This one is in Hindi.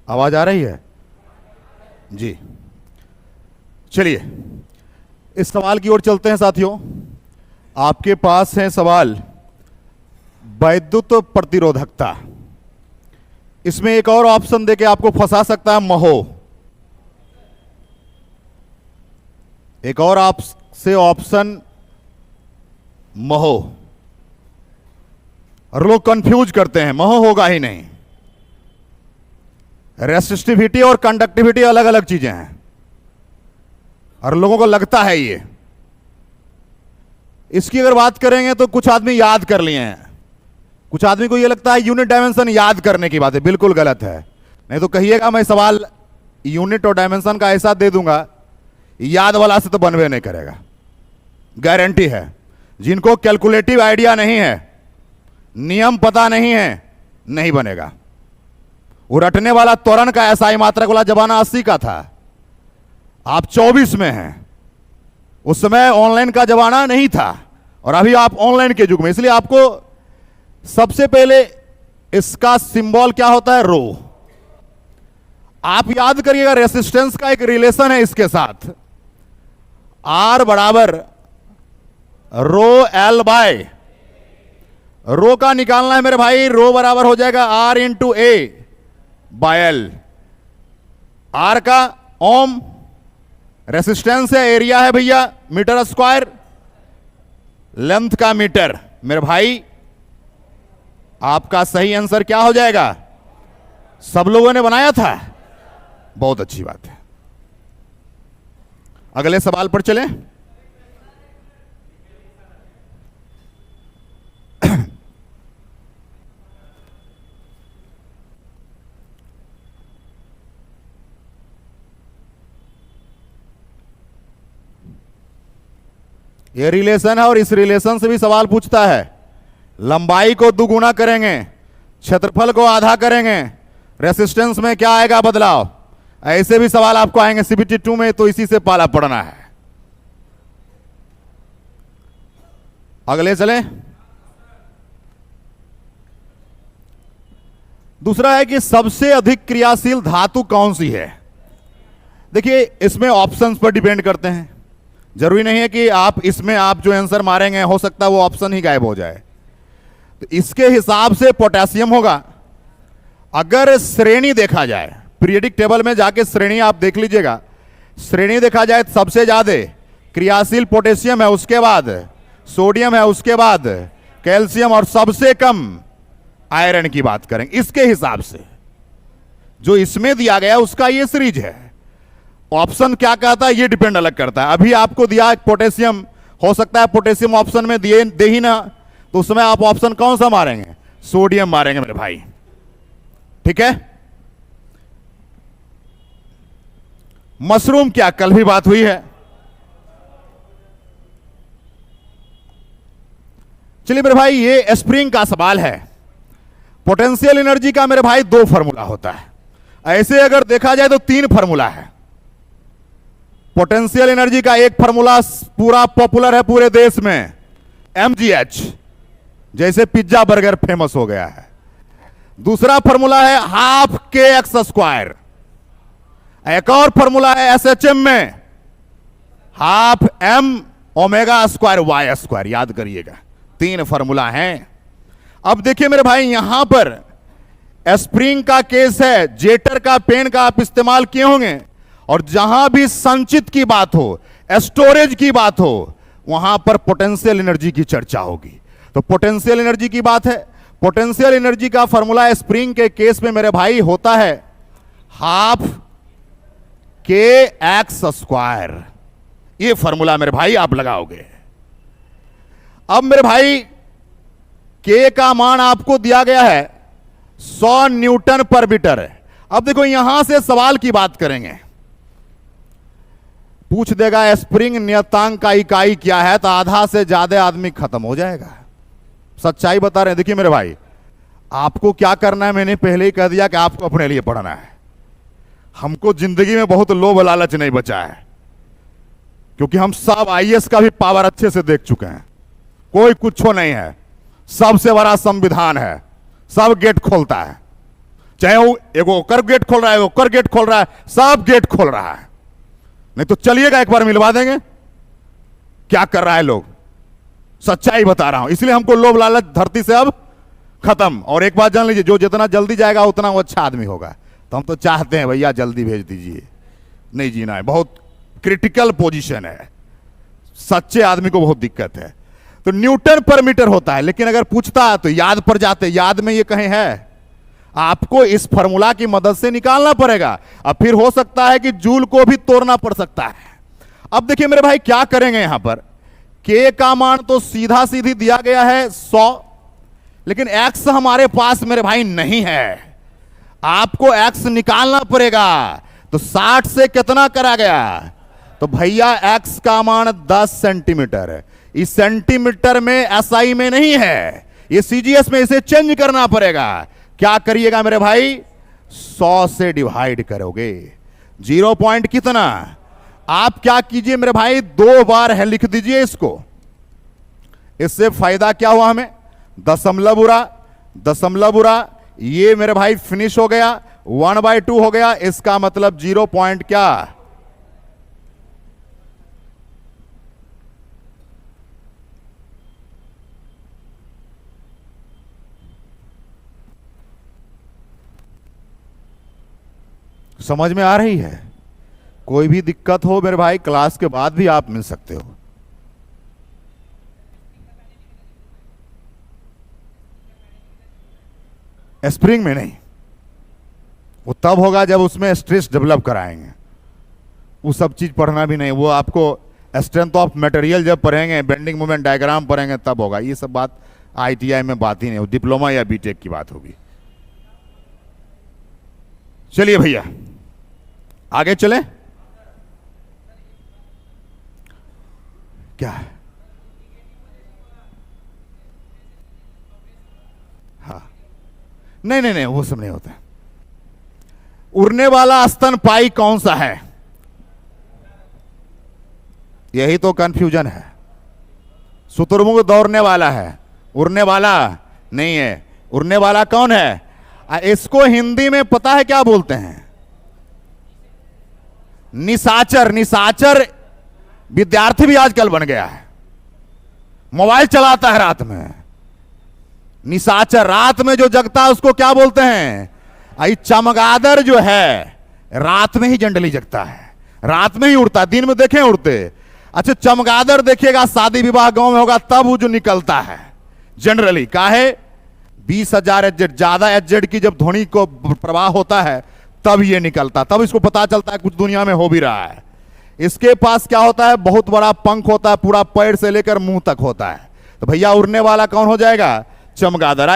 आवाज आ रही है जी? चलिए इस सवाल की ओर चलते हैं साथियों। आपके पास है सवाल वैद्युत प्रतिरोधकता। इसमें एक और ऑप्शन देके आपको फंसा सकता है महो। एक और आपसे ऑप्शन महो, और लोग कंफ्यूज करते हैं, महो होगा ही नहीं। रेसिस्टिविटी और कंडक्टिविटी अलग अलग चीजें हैं और लोगों को लगता है ये। इसकी अगर बात करेंगे तो कुछ आदमी याद कर लिए हैं, कुछ आदमी को ये लगता है यूनिट डायमेंशन याद करने की बात है, बिल्कुल गलत है। नहीं तो कहिएगा मैं सवाल यूनिट और डायमेंशन का ऐसा दे दूंगा, याद वाला से तो बनवे नहीं करेगा, गारंटी है। जिनको कैलकुलेटिव आइडिया नहीं है, नियम पता नहीं है, नहीं बनेगा। वो रटने वाला त्वरण का एसआई मात्रक वाला जमाना 80 का था, आप 24 में हैं। उस समय ऑनलाइन का जमाना नहीं था और अभी आप ऑनलाइन के युग में, इसलिए आपको सबसे पहले इसका सिंबल क्या होता है, रो। आप याद करिएगा रेसिस्टेंस का एक रिलेशन है इसके साथ, आर बराबर रो एल बाय, रो का निकालना है मेरे भाई, रो बराबर हो जाएगा R into A by L. R का ओम रेसिस्टेंस है, एरिया है भैया मीटर स्क्वायर, लेंथ का मीटर। मेरे भाई आपका सही आंसर क्या हो जाएगा? सब लोगों ने बनाया था, बहुत अच्छी बात है। अगले सवाल पर चलें। ये रिलेशन है और इस रिलेशन से भी सवाल पूछता है। लंबाई को दुगुना करेंगे, क्षेत्रफल को आधा करेंगे, रेसिस्टेंस में क्या आएगा बदलाव, ऐसे भी सवाल आपको आएंगे सीबीटी 2 में, तो इसी से पाला पड़ना है। अगले चलें। दूसरा है कि सबसे अधिक क्रियाशील धातु कौन सी है। देखिए इसमें ऑप्शंस पर डिपेंड करते हैं, जरूरी नहीं है कि आप इसमें आप जो आंसर मारेंगे हो सकता है वो ऑप्शन ही गायब हो जाए। तो इसके हिसाब से पोटेशियम होगा। अगर श्रेणी देखा जाए, पीरियडिक टेबल में जाके श्रेणी आप देख लीजिएगा, श्रेणी देखा जाए तो सबसे ज्यादा क्रियाशील पोटेशियम है, उसके बाद सोडियम है, उसके बाद कैल्शियम, और सबसे कम आयरन की बात करेंगे। इसके हिसाब से जो इसमें दिया गया उसका ये सीरीज है। ऑप्शन क्या कहता है ये डिपेंड अलग करता है। अभी आपको दिया पोटेशियम, हो सकता है पोटेशियम ऑप्शन में दिए दे ही ना, तो उसमें आप ऑप्शन कौन सा मारेंगे? सोडियम मारेंगे मेरे भाई, ठीक है। मशरूम क्या, कल भी बात हुई है। चलिए मेरे भाई ये स्प्रिंग का सवाल है। पोटेंशियल एनर्जी का मेरे भाई 2 फार्मूला होता है, ऐसे अगर देखा जाए तो 3 फार्मूला है। पोटेंशियल एनर्जी का एक फार्मूला पूरा पॉपुलर है पूरे देश में, mgh, जैसे पिज्जा बर्गर फेमस हो गया है। दूसरा फार्मूला है हाफ के एक्स स्क्वायर, एक और फार्मूला है SHM में half m omega square Y square. याद करिएगा 3 फार्मूला हैं। अब देखिए मेरे भाई यहां पर स्प्रिंग का केस है, जेटर का पेन का आप इस्तेमाल किए होंगे, और जहां भी संचित की बात हो, स्टोरेज की बात हो, वहां पर पोटेंशियल एनर्जी की चर्चा होगी। तो पोटेंशियल एनर्जी की बात है, पोटेंशियल एनर्जी का फार्मूला स्प्रिंग के केस में मेरे भाई होता है हाफ के एक्स स्क्वायर। ये फार्मूला मेरे भाई आप लगाओगे। अब मेरे भाई के का मान आपको दिया गया है 100 न्यूटन पर मीटर। अब देखो यहां से सवाल की बात करेंगे, पूछ देगा स्प्रिंग नियतांक का इकाई क्या है, तो आधा से ज्यादा आदमी खत्म हो जाएगा। सच्चाई बता रहे हैं। देखिए मेरे भाई आपको क्या करना है, मैंने पहले ही कह दिया कि आपको अपने लिए पढ़ना है। हमको जिंदगी में बहुत लोभ लालच नहीं बचा है, क्योंकि हम सब आईएएस का भी पावर अच्छे से देख चुके हैं। कोई कुछ नहीं है, सबसे बड़ा संविधान है, सब गेट खोलता है। चाहे वो एक ओकर गेट खोल रहा है, ओकर गेट खोल रहा है, सब गेट खोल रहा है। नहीं तो चलिएगा एक बार मिलवा देंगे क्या कर रहा है लोग, सच्चाई बता रहा हूं। इसलिए हमको लोभ लालच धरती से अब खत्म। और एक बात जान लीजिए, जो जितना जल्दी जाएगा उतना वो अच्छा आदमी होगा। तो हम तो चाहते हैं भैया जल्दी भेज दीजिए, नहीं जीना है, बहुत क्रिटिकल पोजीशन है, सच्चे आदमी को बहुत दिक्कत है। तो न्यूटन पर मीटर होता है, लेकिन अगर पूछता तो याद पर जाते, याद में ये कहीं है? आपको इस फॉर्मूला की मदद से निकालना पड़ेगा। अब फिर हो सकता है कि जूल को भी तोड़ना पड़ सकता है। अब देखिए मेरे भाई क्या करेंगे यहां पर, के का मान तो सीधा सीधी दिया गया है 100, लेकिन एक्स हमारे पास मेरे भाई नहीं है, आपको एक्स निकालना पड़ेगा। तो 60 से कितना करा गया? तो भैया एक्स का मान 10 सेंटीमीटर है। इस सेंटीमीटर में एसआई में नहीं है, ये सीजीएस में, इसे चेंज करना पड़ेगा। क्या करिएगा मेरे भाई? 100 से डिवाइड करोगे। 0 पॉइंट कितना? आप क्या कीजिए मेरे भाई, 2 बार है लिख दीजिए इसको। इससे फायदा क्या हुआ हमें? दशमलव उड़ा, ये मेरे भाई फिनिश हो गया, 1/2 हो गया। इसका मतलब 0 पॉइंट क्या? समझ में आ रही है? कोई भी दिक्कत हो मेरे भाई क्लास के बाद भी आप मिल सकते हो। स्प्रिंग में नहीं, वो तब होगा जब उसमें स्ट्रेस डेवलप कराएंगे। वो सब चीज पढ़ना भी नहीं, वो आपको स्ट्रेंथ ऑफ मटेरियल जब पढ़ेंगे, बेंडिंग मोमेंट डायग्राम पढ़ेंगे तब होगा। ये सब बात आईटीआई में बात ही नहीं, डिप्लोमा या बीटेक की बात होगी। चलिए भैया आगे चलें। क्या है? हाँ, नहीं, वो सब नहीं होता। उड़ने वाला स्तनपायी कौन सा है? यही तो कंफ्यूजन है। शुतुरमुर्ग दौड़ने वाला है, उड़ने वाला नहीं है। उड़ने वाला कौन है? इसको हिंदी में पता है क्या बोलते हैं? निशाचर। निशाचर विद्यार्थी भी आजकल बन गया है, मोबाइल चलाता है रात में। निशाचर रात में जो जगता है उसको क्या बोलते हैं? चमगादड़ जो है रात में ही जनरली जगता है, रात में ही उड़ता है, दिन में देखें उड़ते। अच्छा, चमगादड़ देखिएगा शादी विवाह गांव में होगा तब वो जो निकलता है जनरली। काहे? 20,000 एचजेड, ज्यादा एचजेड की जब ध्वनि को प्रवाह होता है तब ये निकलता, तब इसको पता चलता है कुछ दुनिया में हो भी रहा है। इसके पास क्या होता है? बहुत बड़ा पंख होता है, पूरा पैर से लेकर मुंह तक होता है। तो भैया उड़ने वाला कौन हो जाएगा? चमगादड़।